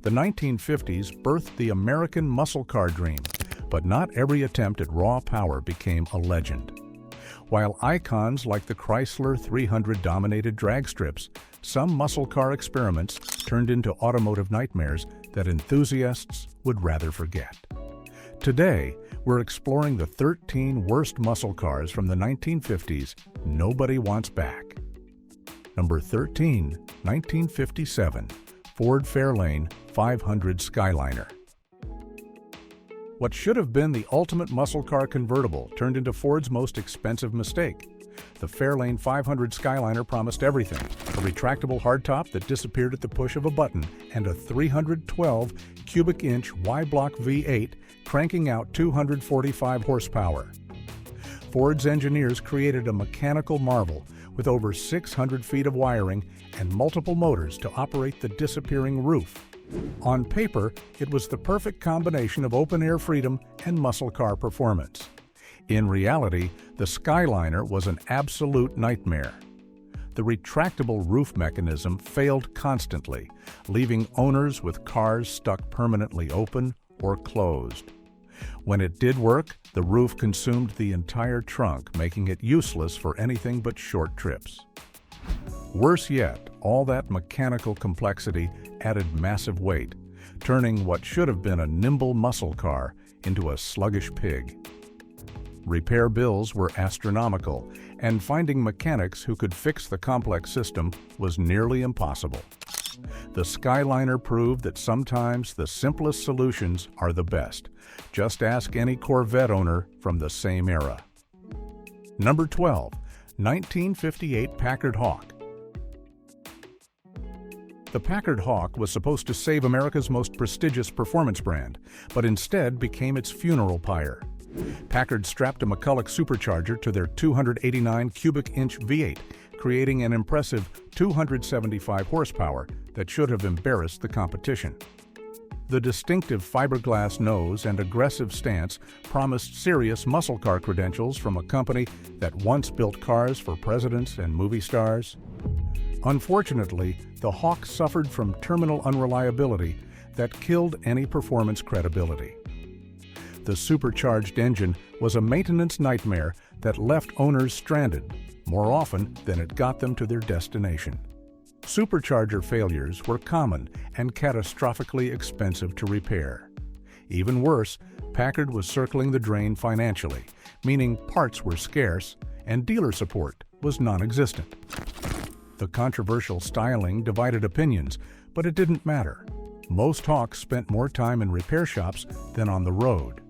The 1950s birthed the American muscle car dream, but not every attempt at raw power became a legend. While icons like the Chrysler 300 dominated drag strips, some muscle car experiments turned into automotive nightmares that enthusiasts would rather forget. Today, we're exploring the 13 worst muscle cars from the 1950s nobody wants back. Number 13, 1957, Ford Fairlane 500 Skyliner. What should have been the ultimate muscle car convertible turned into Ford's most expensive mistake. The Fairlane 500 Skyliner promised everything: a retractable hardtop that disappeared at the push of a button and a 312 cubic inch Y-block V8 cranking out 245 horsepower. Ford's engineers created a mechanical marvel with over 600 feet of wiring and multiple motors to operate the disappearing roof. On paper, it was the perfect combination of open-air freedom and muscle car performance. In reality, the Skyliner was an absolute nightmare. The retractable roof mechanism failed constantly, leaving owners with cars stuck permanently open or closed. When it did work, the roof consumed the entire trunk, making it useless for anything but short trips. Worse yet, all that mechanical complexity added massive weight, turning what should have been a nimble muscle car into a sluggish pig. Repair bills were astronomical, and finding mechanics who could fix the complex system was nearly impossible. The Skyliner proved that sometimes the simplest solutions are the best. Just ask any Corvette owner from the same era. Number 12, 1958 Packard Hawk. The Packard Hawk was supposed to save America's most prestigious performance brand, but instead became its funeral pyre. Packard strapped a McCulloch supercharger to their 289 cubic inch V8, creating an impressive 275 horsepower that should have embarrassed the competition. The distinctive fiberglass nose and aggressive stance promised serious muscle car credentials from a company that once built cars for presidents and movie stars. Unfortunately, the Hawk suffered from terminal unreliability that killed any performance credibility. The supercharged engine was a maintenance nightmare that left owners stranded, more often than it got them to their destination. Supercharger failures were common and catastrophically expensive to repair. Even worse, Packard was circling the drain financially, meaning parts were scarce and dealer support was non-existent. The controversial styling divided opinions, but it didn't matter. Most Hawks spent more time in repair shops than on the road.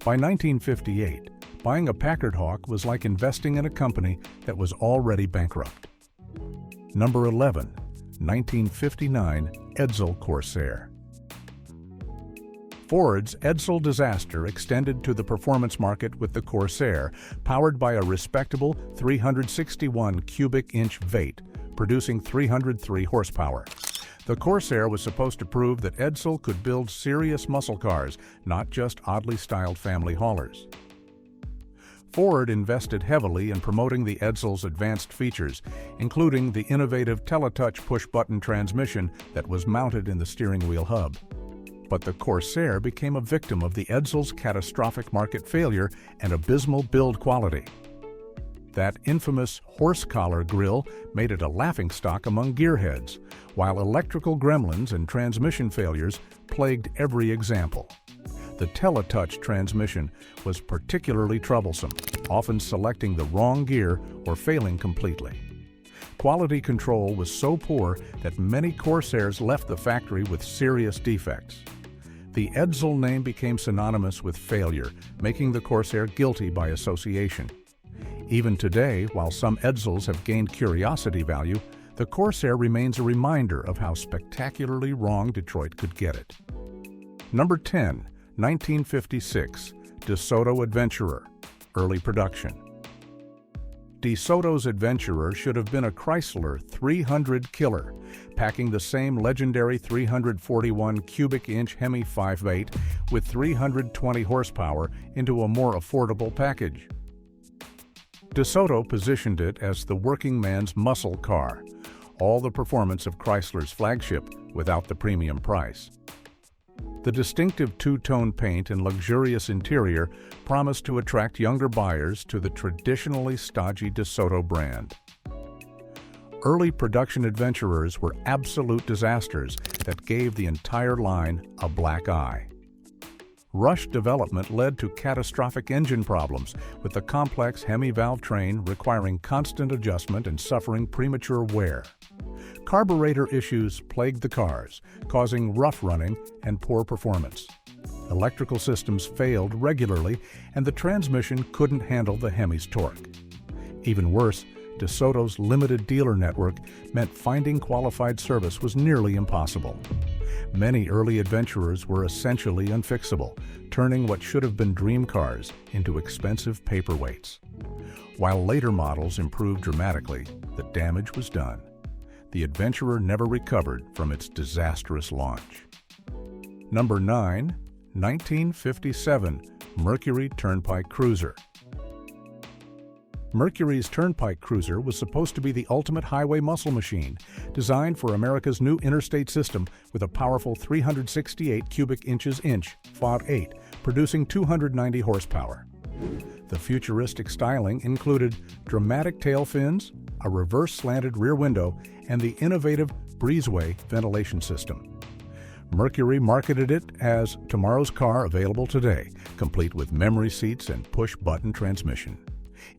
By 1958, buying a Packard Hawk was like investing in a company that was already bankrupt. Number 11, 1959 Edsel Corsair. Ford's Edsel disaster extended to the performance market with the Corsair, powered by a respectable 361 cubic inch V8, producing 303 horsepower. The Corsair was supposed to prove that Edsel could build serious muscle cars, not just oddly styled family haulers. Ford invested heavily in promoting the Edsel's advanced features, including the innovative Teletouch push-button transmission that was mounted in the steering wheel hub. But the Corsair became a victim of the Edsel's catastrophic market failure and abysmal build quality. That infamous horse collar grille made it a laughingstock among gearheads, while electrical gremlins and transmission failures plagued every example. The Teletouch transmission was particularly troublesome, often selecting the wrong gear or failing completely. Quality control was so poor that many Corsairs left the factory with serious defects. The Edsel name became synonymous with failure, making the Corsair guilty by association. Even today, while some Edsels have gained curiosity value, the Corsair remains a reminder of how spectacularly wrong Detroit could get it. Number 10, 1956 DeSoto Adventurer, early production. DeSoto's Adventurer should have been a Chrysler 300 killer, packing the same legendary 341 cubic inch Hemi 5.8 with 320 horsepower into a more affordable package. DeSoto positioned it as the working man's muscle car. all the performance of Chrysler's flagship without the premium price. The distinctive two-tone paint and luxurious interior promised to attract younger buyers to the traditionally stodgy DeSoto brand. Early production adventurers were absolute disasters that gave the entire line a black eye. Rushed development led to catastrophic engine problems, with the complex Hemi valve train requiring constant adjustment and suffering premature wear. Carburetor issues plagued the cars, causing rough running and poor performance. Electrical systems failed regularly, and the transmission couldn't handle the Hemi's torque. Even worse, DeSoto's limited dealer network meant finding qualified service was nearly impossible. Many early adventurers were essentially unfixable, turning what should have been dream cars into expensive paperweights. While later models improved dramatically, the damage was done. The Adventurer never recovered from its disastrous launch. Number 9. 1957 Mercury Turnpike Cruiser. Mercury's Turnpike Cruiser was supposed to be the ultimate highway muscle machine, designed for America's new interstate system with a powerful 368 cubic inches FOD8, producing 290 horsepower. The futuristic styling included dramatic tail fins, a reverse slanted rear window, and the innovative breezeway ventilation system. Mercury marketed it as tomorrow's car available today, complete with memory seats and push-button transmission.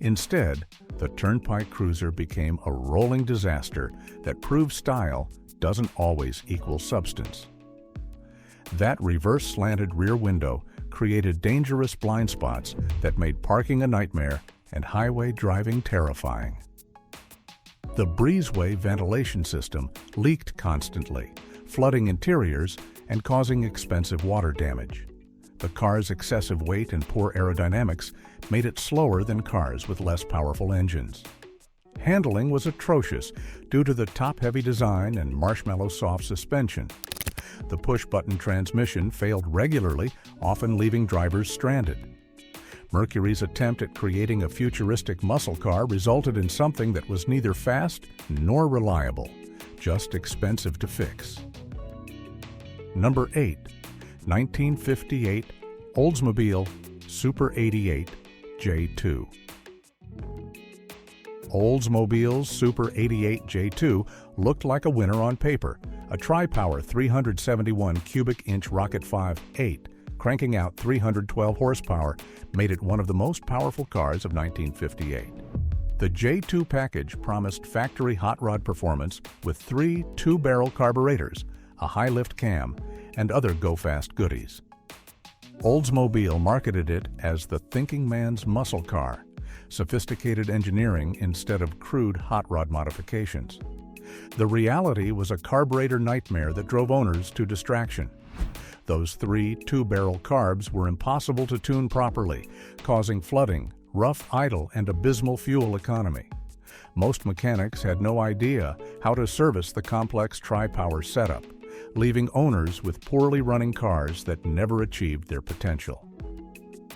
Instead, the Turnpike Cruiser became a rolling disaster that proved style doesn't always equal substance. That reverse slanted rear window created dangerous blind spots that made parking a nightmare and highway driving terrifying. The breezeway ventilation system leaked constantly, flooding interiors and causing expensive water damage. The car's excessive weight and poor aerodynamics made it slower than cars with less powerful engines. Handling was atrocious due to the top-heavy design and marshmallow soft suspension. The push-button transmission failed regularly, often leaving drivers stranded. Mercury's attempt at creating a futuristic muscle car resulted in something that was neither fast nor reliable, just expensive to fix. Number 8. 1958 Oldsmobile Super 88 J2. Oldsmobile's Super 88 J2 looked like a winner on paper, a tri-power 371 cubic inch Rocket 5.8, cranking out 312 horsepower, made it one of the most powerful cars of 1958. The J2 package promised factory hot rod performance with 3 two-barrel carburetors, a high-lift cam, and other go-fast goodies. Oldsmobile marketed it as the thinking man's muscle car, sophisticated engineering instead of crude hot rod modifications. The reality was a carburetor nightmare that drove owners to distraction. Those 3 two-barrel carbs were impossible to tune properly, causing flooding, rough idle, and abysmal fuel economy. Most mechanics had no idea how to service the complex tri-power setup, leaving owners with poorly running cars that never achieved their potential.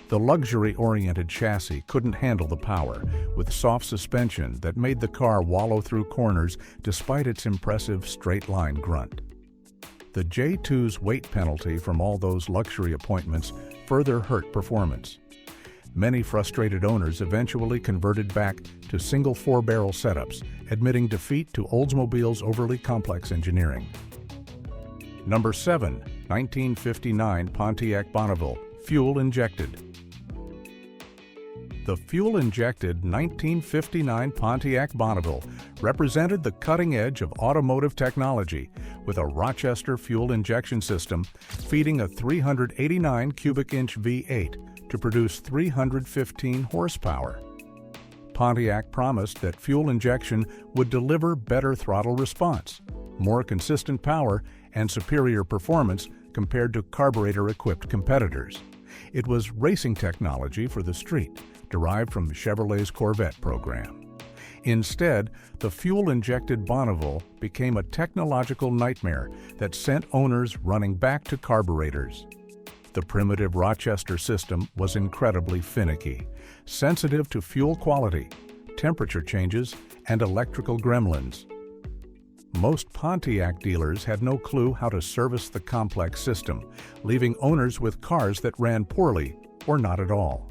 The luxury-oriented chassis couldn't handle the power, with soft suspension that made the car wallow through corners despite its impressive straight-line grunt. The J2's weight penalty from all those luxury appointments further hurt performance. Many frustrated owners eventually converted back to single 4-barrel setups, admitting defeat to Oldsmobile's overly complex engineering. Number 7. 1959 Pontiac Bonneville, fuel-injected. The fuel-injected 1959 Pontiac Bonneville represented the cutting edge of automotive technology, with a Rochester fuel injection system feeding a 389 cubic inch V8 to produce 315 horsepower. Pontiac promised that fuel injection would deliver better throttle response, more consistent power, and superior performance compared to carburetor-equipped competitors. It was racing technology for the street, derived from Chevrolet's Corvette program. Instead, the fuel-injected Bonneville became a technological nightmare that sent owners running back to carburetors. The primitive Rochester system was incredibly finicky, sensitive to fuel quality, temperature changes, and electrical gremlins. Most Pontiac dealers had no clue how to service the complex system, leaving owners with cars that ran poorly or not at all.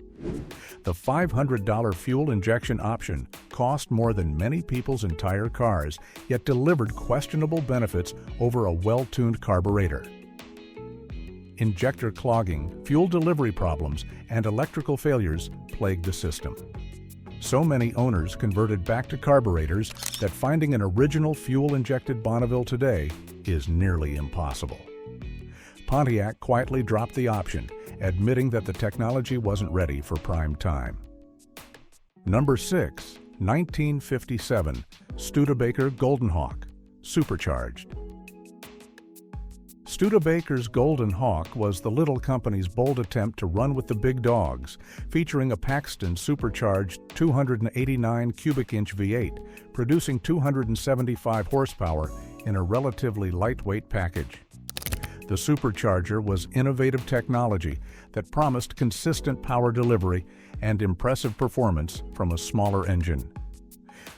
The $500 fuel injection option cost more than many people's entire cars, yet delivered questionable benefits over a well-tuned carburetor. Injector clogging, fuel delivery problems, and electrical failures plagued the system. So many owners converted back to carburetors that finding an original fuel-injected Bonneville today is nearly impossible. Pontiac quietly dropped the option, admitting that the technology wasn't ready for prime time. Number 6. 1957 Studebaker Golden Hawk, supercharged. Studebaker's Golden Hawk was the little company's bold attempt to run with the big dogs, featuring a Paxton supercharged 289 cubic inch V8, producing 275 horsepower in a relatively lightweight package. The supercharger was innovative technology that promised consistent power delivery and impressive performance from a smaller engine.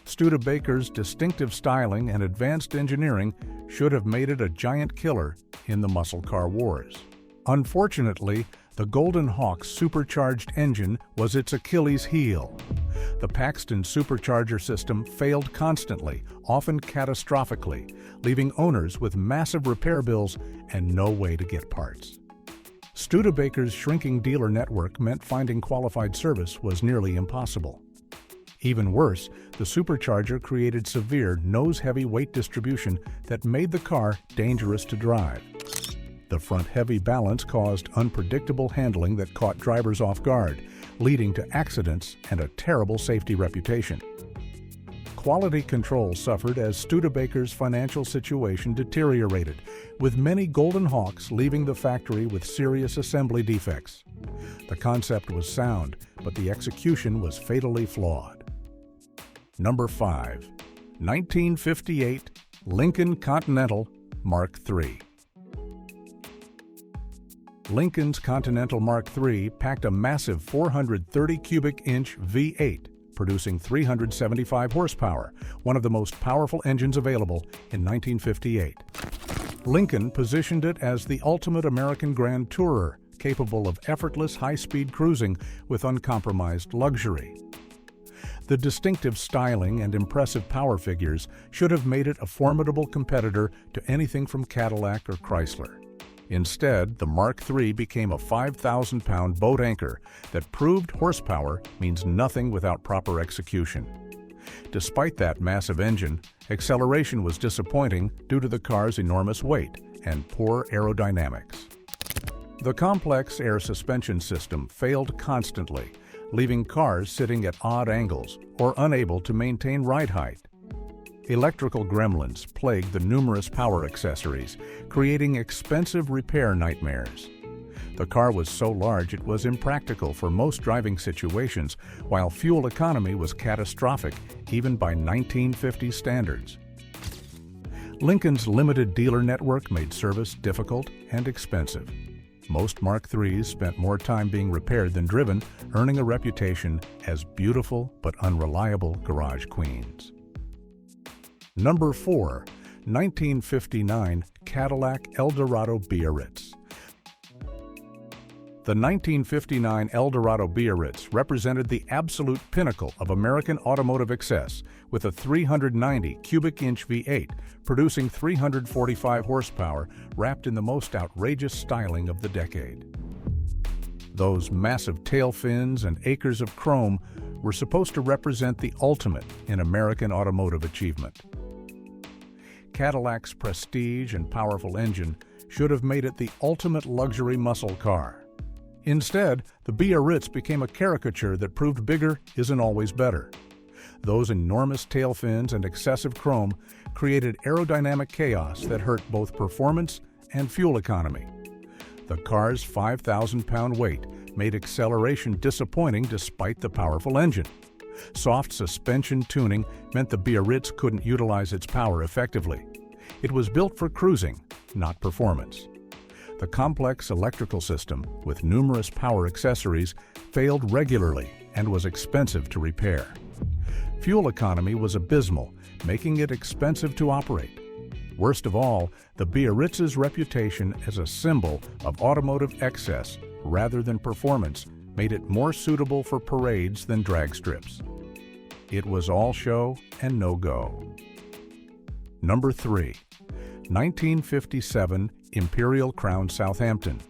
Studebaker's distinctive styling and advanced engineering should have made it a giant killer in the muscle car wars. Unfortunately, the Golden Hawk's supercharged engine was its Achilles heel. The Paxton supercharger system failed constantly, often catastrophically, leaving owners with massive repair bills and no way to get parts. Studebaker's shrinking dealer network meant finding qualified service was nearly impossible. Even worse, the supercharger created severe nose-heavy weight distribution that made the car dangerous to drive. The front-heavy balance caused unpredictable handling that caught drivers off guard, leading to accidents and a terrible safety reputation. Quality control suffered as Studebaker's financial situation deteriorated, with many Golden Hawks leaving the factory with serious assembly defects. The concept was sound, but the execution was fatally flawed. Number 5. 1958 Lincoln Continental Mark III. Lincoln's Continental Mark III packed a massive 430 cubic inch V8, producing 375 horsepower, one of the most powerful engines available in 1958. Lincoln positioned it as the ultimate American Grand Tourer, capable of effortless high-speed cruising with uncompromised luxury. The distinctive styling and impressive power figures should have made it a formidable competitor to anything from Cadillac or Chrysler. Instead, the Mark III became a 5,000-pound boat anchor that proved horsepower means nothing without proper execution. Despite that massive engine, acceleration was disappointing due to the car's enormous weight and poor aerodynamics. The complex air suspension system failed constantly, leaving cars sitting at odd angles or unable to maintain ride height. Electrical gremlins plagued the numerous power accessories, creating expensive repair nightmares. The car was so large it was impractical for most driving situations, while fuel economy was catastrophic even by 1950 standards. Lincoln's limited dealer network made service difficult and expensive. Most Mark IIIs spent more time being repaired than driven, earning a reputation as beautiful but unreliable garage queens. Number 4. 1959 Cadillac Eldorado Biarritz. The 1959 Eldorado Biarritz represented the absolute pinnacle of American automotive excess, with a 390 cubic inch V8 producing 345 horsepower wrapped in the most outrageous styling of the decade. Those massive tail fins and acres of chrome were supposed to represent the ultimate in American automotive achievement. Cadillac's prestige and powerful engine should have made it the ultimate luxury muscle car. Instead, the Biarritz became a caricature that proved bigger isn't always better. Those enormous tail fins and excessive chrome created aerodynamic chaos that hurt both performance and fuel economy. The car's 5,000-pound weight made acceleration disappointing despite the powerful engine. Soft suspension tuning meant the Biarritz couldn't utilize its power effectively. It was built for cruising, not performance. The complex electrical system, with numerous power accessories, failed regularly and was expensive to repair. Fuel economy was abysmal, making it expensive to operate. Worst of all, the Biarritz's reputation as a symbol of automotive excess rather than performance made it more suitable for parades than drag strips. It was all show and no go. Number 3. 1957 Imperial Crown Southampton.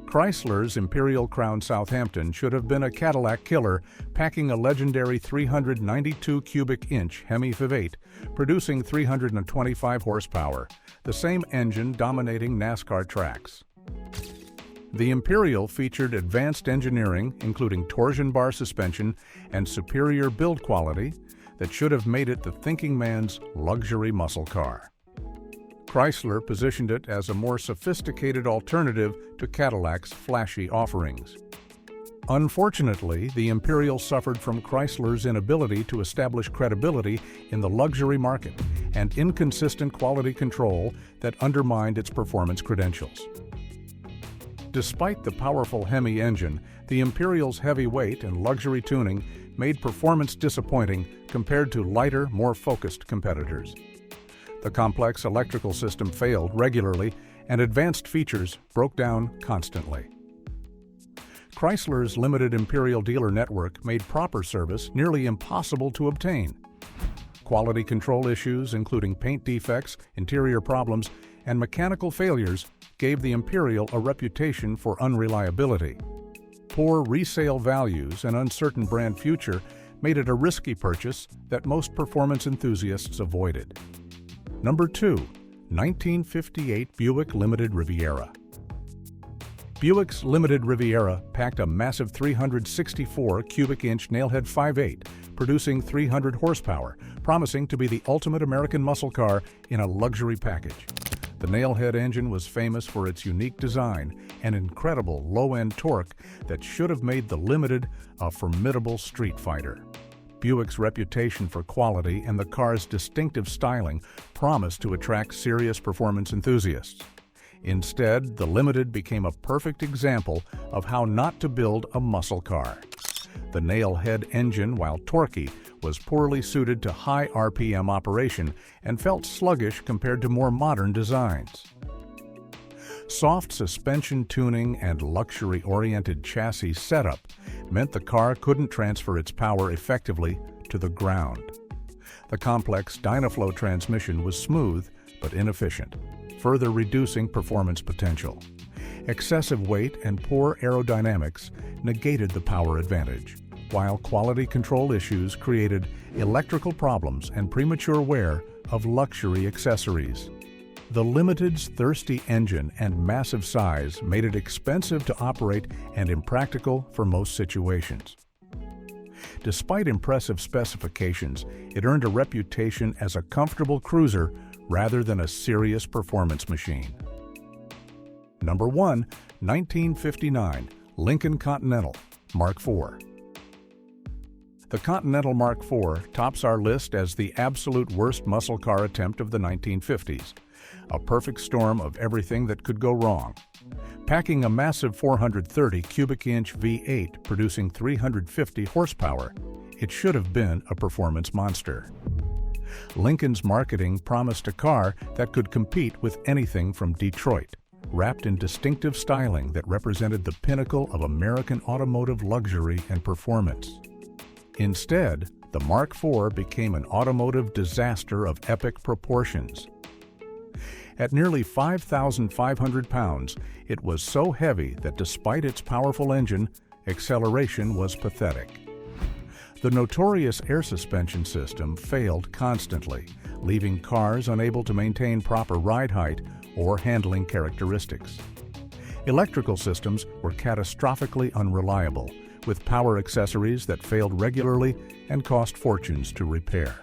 Chrysler's Imperial Crown Southampton should have been a Cadillac killer, packing a legendary 392 cubic inch Hemi V8, producing 325 horsepower, the same engine dominating NASCAR tracks. The Imperial featured advanced engineering, including torsion bar suspension and superior build quality, that should have made it the thinking man's luxury muscle car. Chrysler positioned it as a more sophisticated alternative to Cadillac's flashy offerings. Unfortunately, the Imperial suffered from Chrysler's inability to establish credibility in the luxury market and inconsistent quality control that undermined its performance credentials. Despite the powerful Hemi engine, the Imperial's heavy weight and luxury tuning made performance disappointing compared to lighter, more focused competitors. The complex electrical system failed regularly, and advanced features broke down constantly. Chrysler's limited Imperial dealer network made proper service nearly impossible to obtain. Quality control issues, including paint defects, interior problems, and mechanical failures, gave the Imperial a reputation for unreliability. Poor resale values and uncertain brand future made it a risky purchase that most performance enthusiasts avoided. Number 2. 1958 Buick Limited Riviera. Buick's Limited Riviera packed a massive 364 cubic inch nailhead 5.8, producing 300 horsepower, promising to be the ultimate American muscle car in a luxury package. The nailhead engine was famous for its unique design and incredible low-end torque that should have made the Limited a formidable street fighter. Buick's reputation for quality and the car's distinctive styling promised to attract serious performance enthusiasts. Instead, the Limited became a perfect example of how not to build a muscle car. The nailhead engine, while torquey, was poorly suited to high RPM operation and felt sluggish compared to more modern designs. Soft suspension tuning and luxury-oriented chassis setup meant the car couldn't transfer its power effectively to the ground. The complex Dynaflow transmission was smooth but inefficient, further reducing performance potential. Excessive weight and poor aerodynamics negated the power advantage, while quality control issues created electrical problems and premature wear of luxury accessories. The Limited's thirsty engine and massive size made it expensive to operate and impractical for most situations. Despite impressive specifications, it earned a reputation as a comfortable cruiser rather than a serious performance machine. Number 1. 1959 Lincoln Continental Mark IV. The Continental Mark IV tops our list as the absolute worst muscle car attempt of the 1950s. A perfect storm of everything that could go wrong. Packing a massive 430 cubic inch V8 producing 350 horsepower, it should have been a performance monster. Lincoln's marketing promised a car that could compete with anything from Detroit, wrapped in distinctive styling that represented the pinnacle of American automotive luxury and performance. Instead, the Mark IV became an automotive disaster of epic proportions. At nearly 5,500 pounds, it was so heavy that despite its powerful engine, acceleration was pathetic. The notorious air suspension system failed constantly, leaving cars unable to maintain proper ride height or handling characteristics. Electrical systems were catastrophically unreliable, with power accessories that failed regularly and cost fortunes to repair.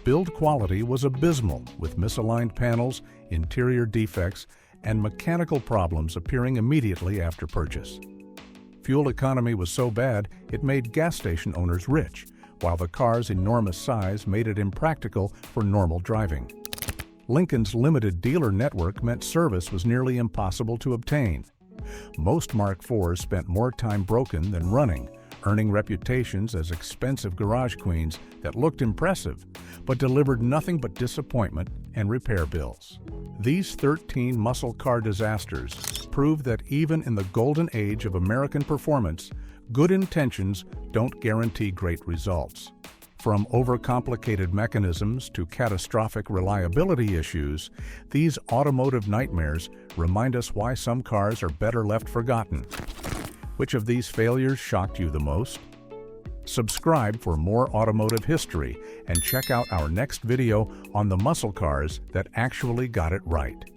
Build quality was abysmal, with misaligned panels, interior defects, and mechanical problems appearing immediately after purchase. Fuel economy was so bad it made gas station owners rich, while the car's enormous size made it impractical for normal driving. Lincoln's limited dealer network meant service was nearly impossible to obtain. Most Mark IVs spent more time broken than running, earning reputations as expensive garage queens that looked impressive but delivered nothing but disappointment and repair bills. These 13 muscle car disasters prove that even in the golden age of American performance, good intentions don't guarantee great results. From overcomplicated mechanisms to catastrophic reliability issues, these automotive nightmares remind us why some cars are better left forgotten. Which of these failures shocked you the most? Subscribe for more automotive history and check out our next video on the muscle cars that actually got it right.